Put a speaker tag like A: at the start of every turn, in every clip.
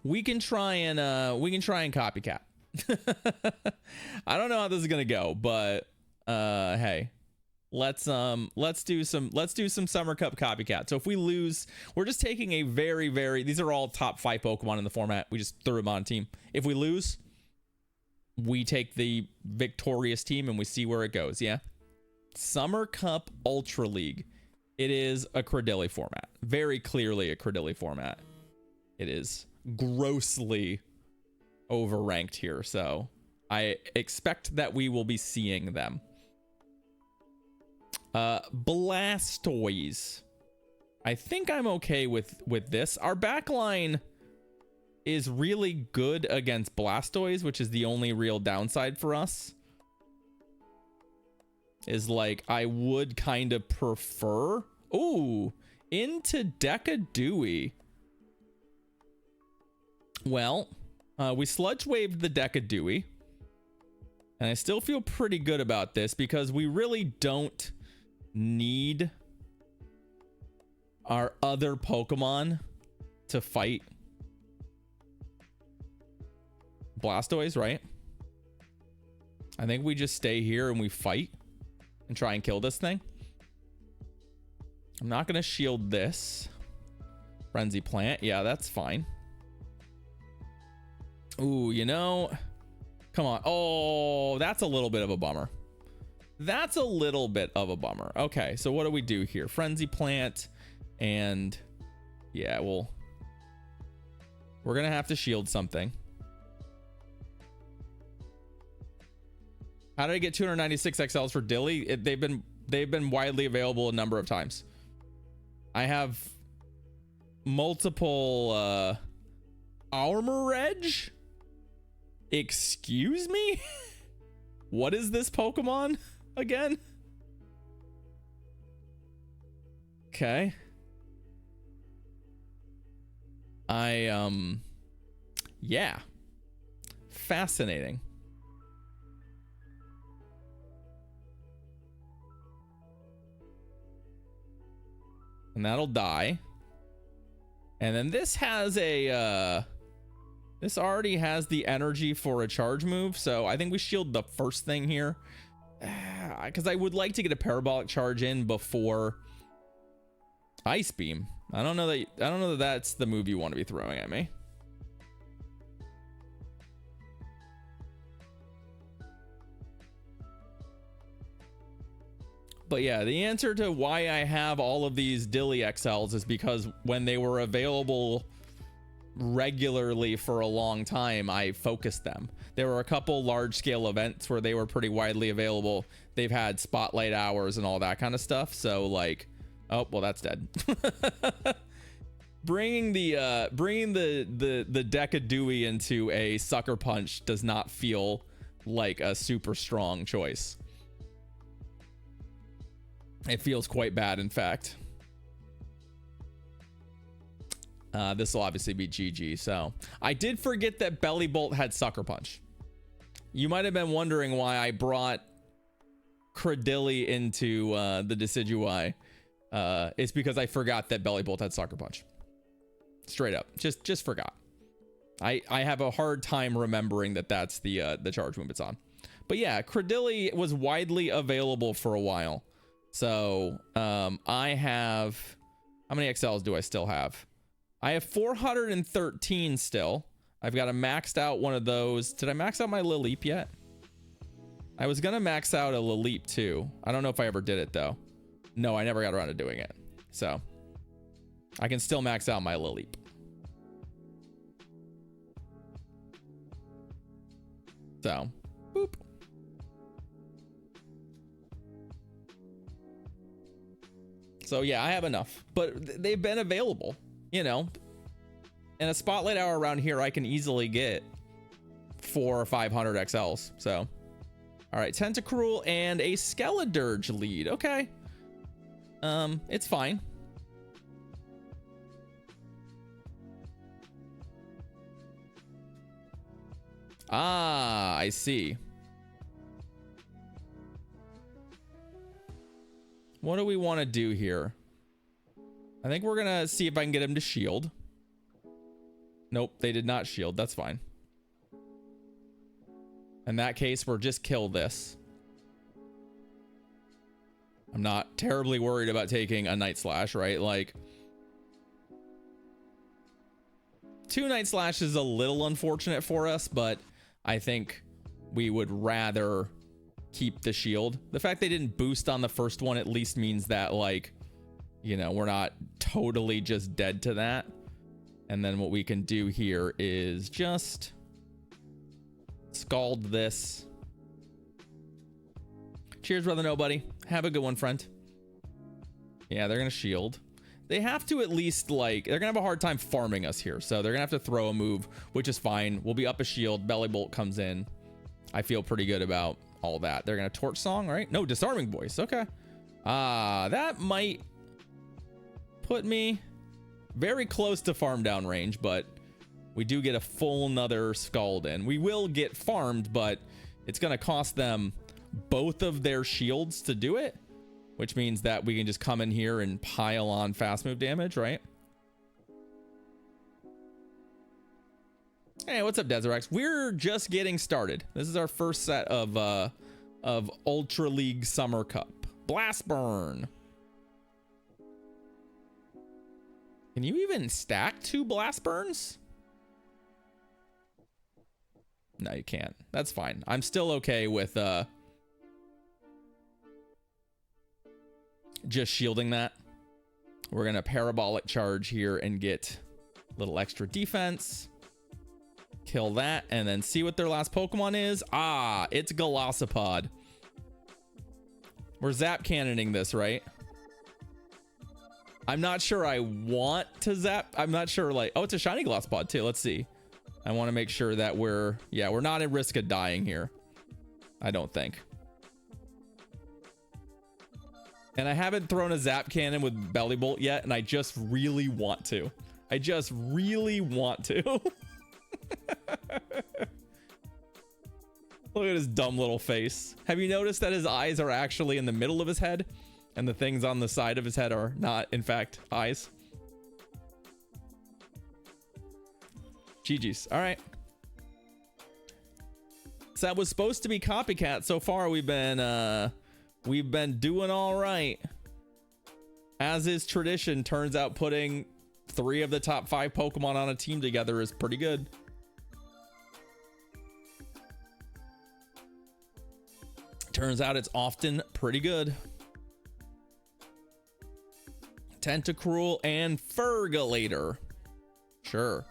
A: we can try and copycat. I don't know how this is gonna go, but hey, let's do some Summer Cup copycat. So if we lose, we're just taking a very, these are all top 5 Pokemon in the format. We just threw them on a team. If we lose, we take the victorious team and we see where it goes. Yeah. Summer Cup Ultra League. It is a Cradilly format. Very clearly a Cradilly format. It is grossly overranked here, so I expect that we will be seeing them. Blastoise. I think I'm okay with this. Our backline is really good against Blastoise, which is the only real downside for us. Is like, I would kind of prefer... Ooh, into Decadewey. Well, we sludge waved the Decadewey. And I still feel pretty good about this because we really don't need our other Pokemon to fight Blastoise, right? I think we just stay here and we fight and try and kill this thing. I'm not going to shield this. Frenzy Plant. Yeah, that's fine. Ooh, you know, come on. Oh, that's a little bit of a bummer. That's a little bit of a bummer. Okay, so what do we do here? Frenzy Plant and yeah, we're going to have to shield something. How did I get 296 XLs for Dilly? They've been widely available a number of times. I have multiple armor reg. Excuse me? What is this Pokemon again? Okay. Yeah. Fascinating. And that'll die. And then this has a this already has the energy for a charge move, so I think we shield the first thing here because I would like to get a parabolic charge in before Ice Beam. I don't know that that's the move you want to be throwing at me. But yeah, the answer to why I have all of these Dilly XLs is because when they were available regularly for a long time, I focused them. There were a couple large scale events where they were pretty widely available. They've had spotlight hours and all that kind of stuff. So like, oh, well, that's dead. Bringing the Decadewey into a Sucker Punch does not feel like a super strong choice. It feels quite bad, in fact. This will obviously be GG. So I did forget that Belly Bolt had Sucker Punch. You might have been wondering why I brought Cradilly into the Decidueye. It's because I forgot that Belly Bolt had Sucker Punch. Straight up, just forgot. I have a hard time remembering that that's the charge move it's on. But yeah, Cradilly was widely available for a while. So I have, how many XLs do I still have? I have 413 still. I've got a maxed out one of those. Did I max out my Lileep yet? I was gonna max out a Lileep too. I don't know if I ever did it though. No, I never got around to doing it. So I can still max out my Lileep. So, boop. So yeah, I have enough, but they've been available, you know. In a spotlight hour around here, I can easily get 400 or 500 XLs. So, all right, Tentacruel and a Skeledirge lead. Okay, it's fine. Ah, I see. What do we want to do here? I think we're gonna see if I can get him to shield. Nope, they did not shield. That's fine. In that case, we're just kill this. I'm not terribly worried about taking a Night Slash, right? Like, 2 Night Slash is a little unfortunate for us, but I think we would rather keep the shield. The fact they didn't boost on the first one at least means that, like, you know, we're not totally just dead to that. And then what we can do here is just scald this. Cheers, brother nobody. Have a good one, friend. Yeah, they're gonna shield. They have to at least, like, they're gonna have a hard time farming us here, so they're gonna have to throw a move, which is fine. We'll be up a shield. Belly Bolt comes in. I feel pretty good about all that. They're gonna Torch Song, right? No, Disarming Voice. Okay. That might put me very close to farm down range, but we do get a full another Scald in. We will get farmed, but it's gonna cost them both of their shields to do it, which means that we can just come in here and pile on fast move damage, right? Hey, what's up, Deserex? We're just getting started. This is our first set of Ultra League Summer Cup. Blast Burn. Can you even stack 2 Blast Burns? No, you can't. That's fine. I'm still okay with just shielding that. We're gonna Parabolic Charge here and get a little extra defense. Kill that and then see what their last Pokemon is. Ah, it's Golisopod. We're Zap Cannoning this, right? I'm not sure I want to zap. I'm not sure, like, oh, it's a shiny Golisopod too. Let's see. I want to make sure that we're not at risk of dying here. I don't think. And I haven't thrown a Zap Cannon with Belly Bolt yet, and I just really want to. I just really want to. Look at his dumb little face. Have you noticed that his eyes are actually in the middle of his head, and the things on the side of his head are not, in fact, eyes? GG's. All right. So that was supposed to be Copycat. So far, we've been doing all right. As is tradition, turns out putting 3 of the top 5 Pokemon on a team together is pretty good. Turns out it's often pretty good. Tentacruel and Fergalator. Sure.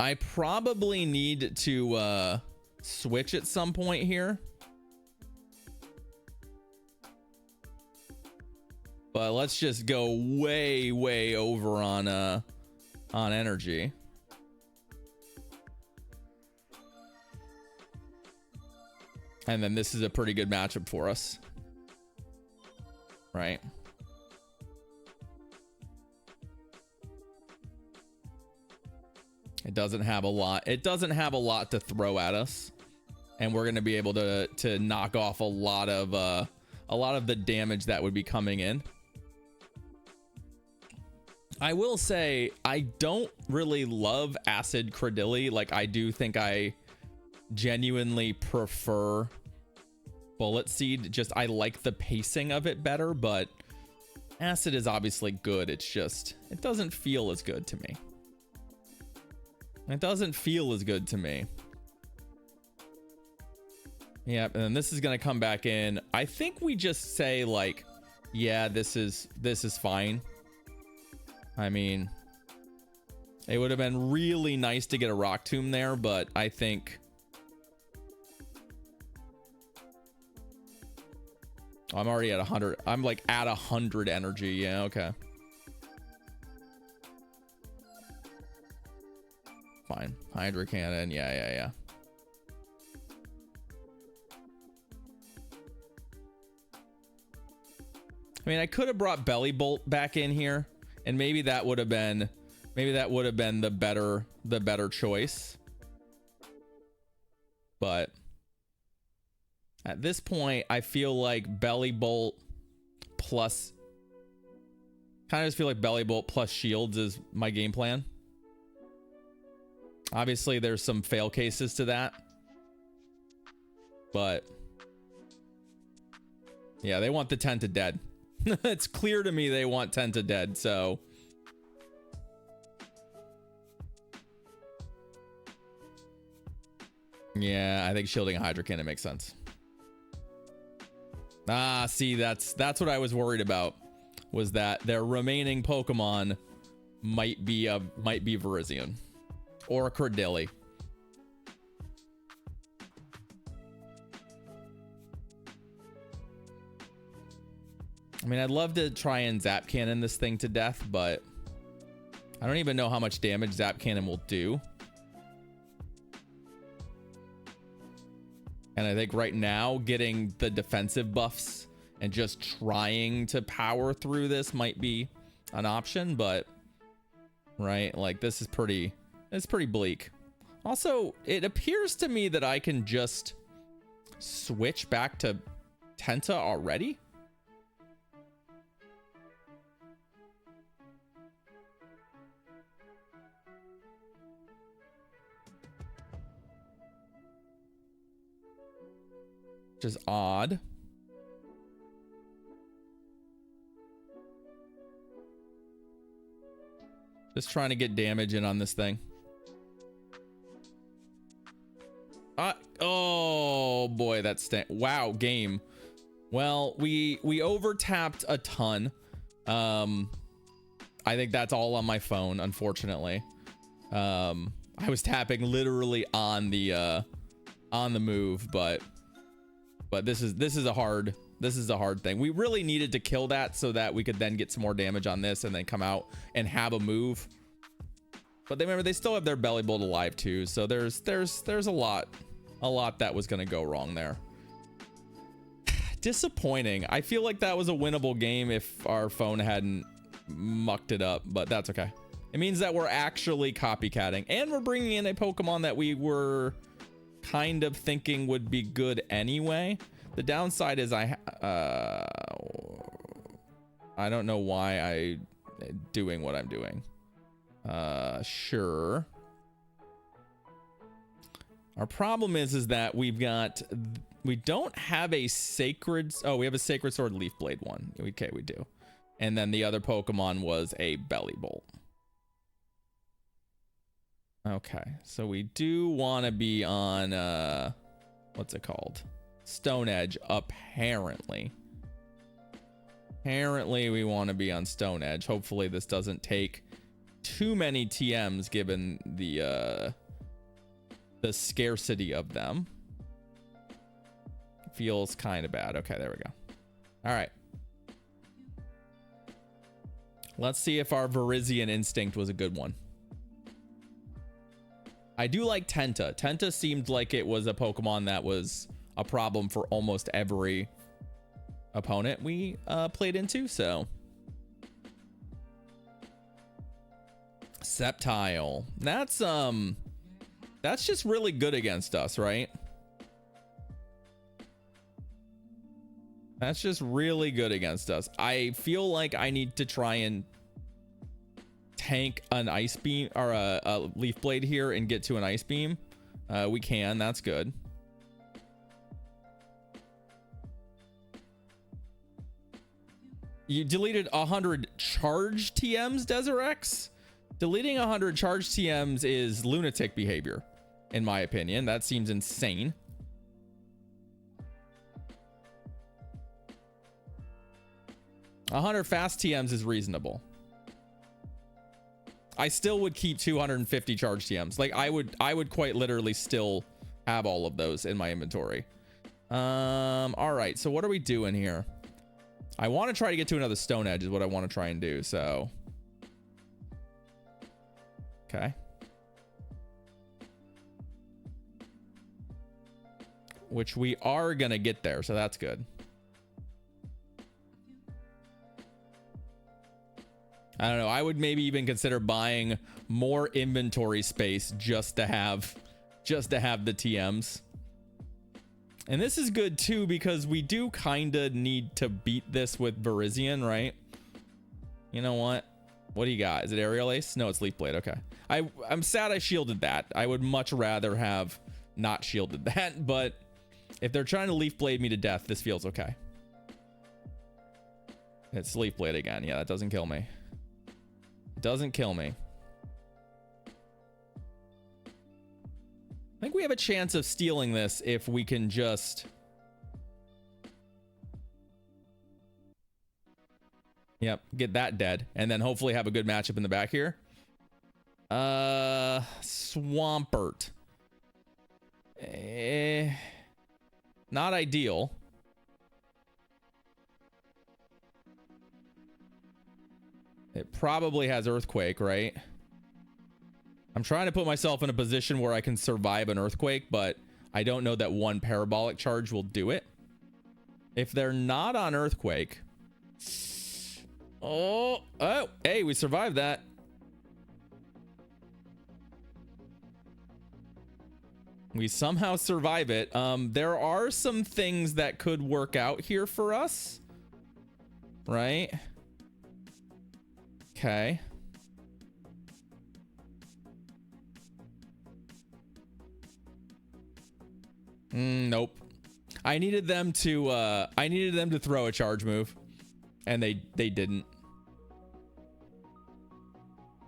A: I probably need to switch at some point here. But let's just go way over on energy. And then this is a pretty good matchup for us. Right? It doesn't have a lot. It doesn't have a lot to throw at us, and we're going to be able to knock off a lot of the damage that would be coming in. I will say I don't really love Acid Cradilly. Like, I do think I genuinely prefer Bullet Seed. Just I like the pacing of it better, but Acid is obviously good. It's just it doesn't feel as good to me. It doesn't feel as good to me. Yep, and then this is gonna come back in. I think we just say, like, yeah, this is fine. I mean, it would have been really nice to get a Rock Tomb there, but I think I'm already at 100. I'm like at 100 energy. Yeah, okay. Fine. Hydro Cannon. Yeah. I mean, I could have brought Belly Bolt back in here, and maybe that would have been the better choice. But at this point, I feel like Belly Bolt plus, kind of just feel like Belly Bolt plus shields is my game plan. Obviously, there's some fail cases to that. But yeah, they want the 10 to dead. It's clear to me they want 10 to dead, so. Yeah, I think shielding a Hydra Cannon makes sense. Ah, see, that's what I was worried about, was that their remaining Pokemon might be Virizion or Cradilly. I mean, I'd love to try and Zap Cannon this thing to death, but I don't even know how much damage Zap Cannon will do. And I think right now getting the defensive buffs and just trying to power through this might be an option, but right, like it's pretty bleak. Also, it appears to me that I can just switch back to Tenta already. Which is odd. Just trying to get damage in on this thing. Oh boy, that's wow, game. Well, we over tapped a ton. I think that's all on my phone, unfortunately. I was tapping literally on the move, but this is a hard thing. We really needed to kill that so that we could then get some more damage on this and then come out and have a move. But remember, they still have their Belly Bolt alive too, so there's a lot that was gonna go wrong there. Disappointing. I feel like that was a winnable game if our phone hadn't mucked it up, but that's okay. It means that we're actually copycatting, and we're bringing in a Pokemon that we were kind of thinking would be good anyway. The downside is I don't know why I'm doing what I'm doing. Sure. Our problem is that we don't have a sacred. Oh, we have a Sacred Sword Leaf Blade one. Okay, we do. And then the other Pokemon was a Belly Bolt. Okay, so we do want to be on what's it called? Stone Edge, apparently. Apparently we want to be on Stone Edge. Hopefully this doesn't take too many TMs given the scarcity of them. Feels kind of bad. Okay, there we go. All right. Let's see if our Virizion Instinct was a good one. I do like Tenta. Tenta seemed like it was a Pokemon that was a problem for almost every opponent we played into, so. Sceptile. That's just really good against us, right? That's just really good against us. I feel like I need to try and tank an Ice Beam or a Leaf Blade here and get to an Ice Beam. We can. That's good. You deleted 100 charge TMs, Deserex? Deleting 100 charge TMs is lunatic behavior, in my opinion. That seems insane. A 100 fast TMs is reasonable. I still would keep 250 charge TMs. Like I would quite literally still have all of those in my inventory. All right, so what are we doing here? I want to try to get to another Stone Edge is what I want to try and do, so. Okay. Which we are gonna get there, so that's good. I don't know. I would maybe even consider buying more inventory space just to have the TMs. And this is good too, because we do kind of need to beat this with Virizion, right? You know what? What do you got? Is it Aerial Ace? No, it's Leaf Blade. Okay. I'm sad I shielded that. I would much rather have not shielded that, but if they're trying to Leaf Blade me to death, this feels okay. It's Leaf Blade again. Yeah, that doesn't kill me. Doesn't kill me. I think we have a chance of stealing this if we can just... Yep, get that dead. And then hopefully have a good matchup in the back here. Swampert. Not ideal. It probably has Earthquake, right? I'm trying to put myself in a position where I can survive an Earthquake, but I don't know that one Parabolic Charge will do it. If they're not on Earthquake... Oh, hey, we survived that. We somehow survive it. There are some things that could work out here for us. Right? Okay. Nope. I needed them to throw a charge move, and they didn't.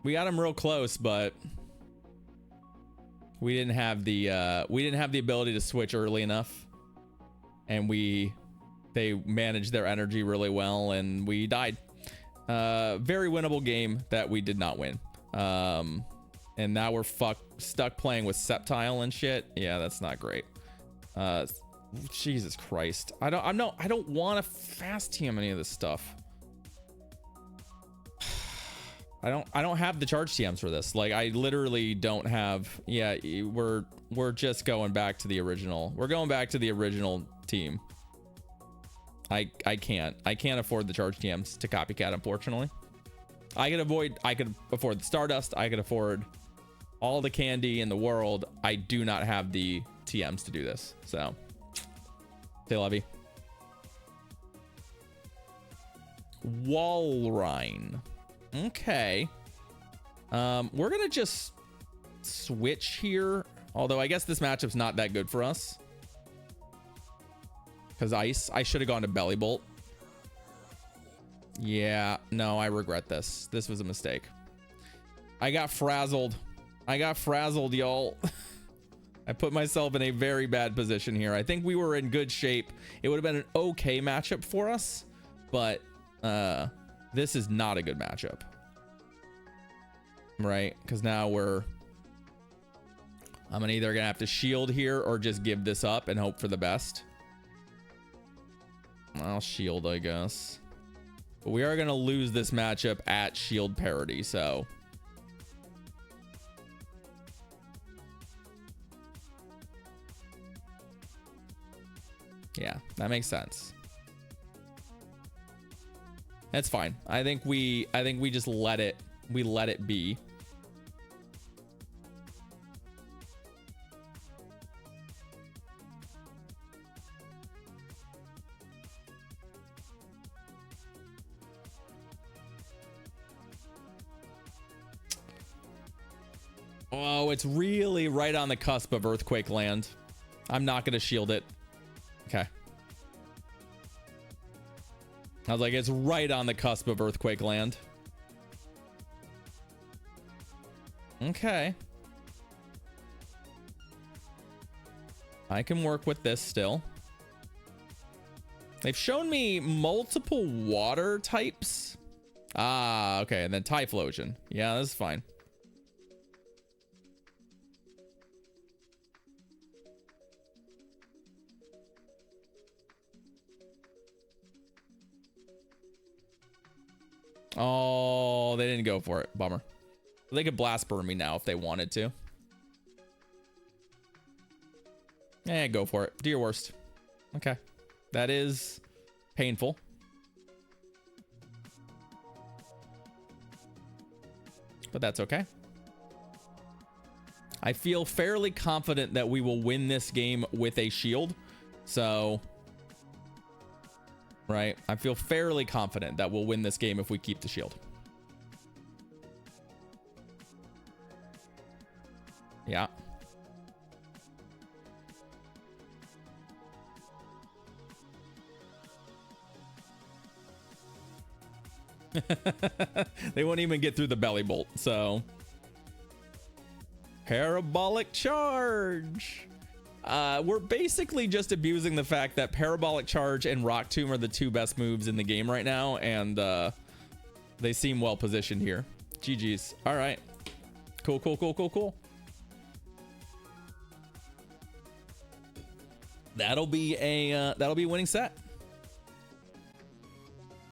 A: We got them real close, but we didn't have the ability to switch early enough, and they managed their energy really well, and we died. Very winnable game that we did not win. And now we're stuck playing with Sceptile and shit. Yeah, that's not great. Jesus Christ. I don't want to fast TM any of this stuff. I don't have the charge TMs for this. Like, I literally don't have. Yeah, we're just going back to the original. We're going back to the original team. I can't afford the charge TMs to copycat, unfortunately. I could afford the Stardust. I could afford all the candy in the world. I do not have the TMs to do this. So, say Levy. Walrein. Okay. We're gonna just switch here. Although I guess this matchup's not that good for us. Because Ice. I should have gone to Belly Bolt. Yeah, no, I regret this. This was a mistake. I got frazzled. Y'all. I put myself in a very bad position here. I think we were in good shape. It would have been an okay matchup for us, but this is not a good matchup. Right? Because now I'm either gonna have to shield here or just give this up and hope for the best. I'll shield, I guess. But we are gonna lose this matchup at shield parity, so. Yeah, that makes sense. That's fine. I think we just let it be. Oh, it's really right on the cusp of Earthquake land. I'm not gonna shield it. Okay. I was like, it's right on the cusp of Earthquake land. Okay. I can work with this still. They've shown me multiple water types. Ah, okay. And then Typhlosion. Yeah, that's fine. Oh, they didn't go for it. Bummer. They could blast burn me now if they wanted to. Go for it. Do your worst. Okay. That is painful. But that's okay. I feel fairly confident that we will win this game with a shield. So, right, I feel fairly confident that we'll win this game if we keep the shield. Yeah. They won't even get through the belly bolt, so parabolic charge. We're basically just abusing the fact that parabolic charge and rock tomb are the two best moves in the game right now, and they seem well positioned here. GG's. All right, cool. That'll be a winning set.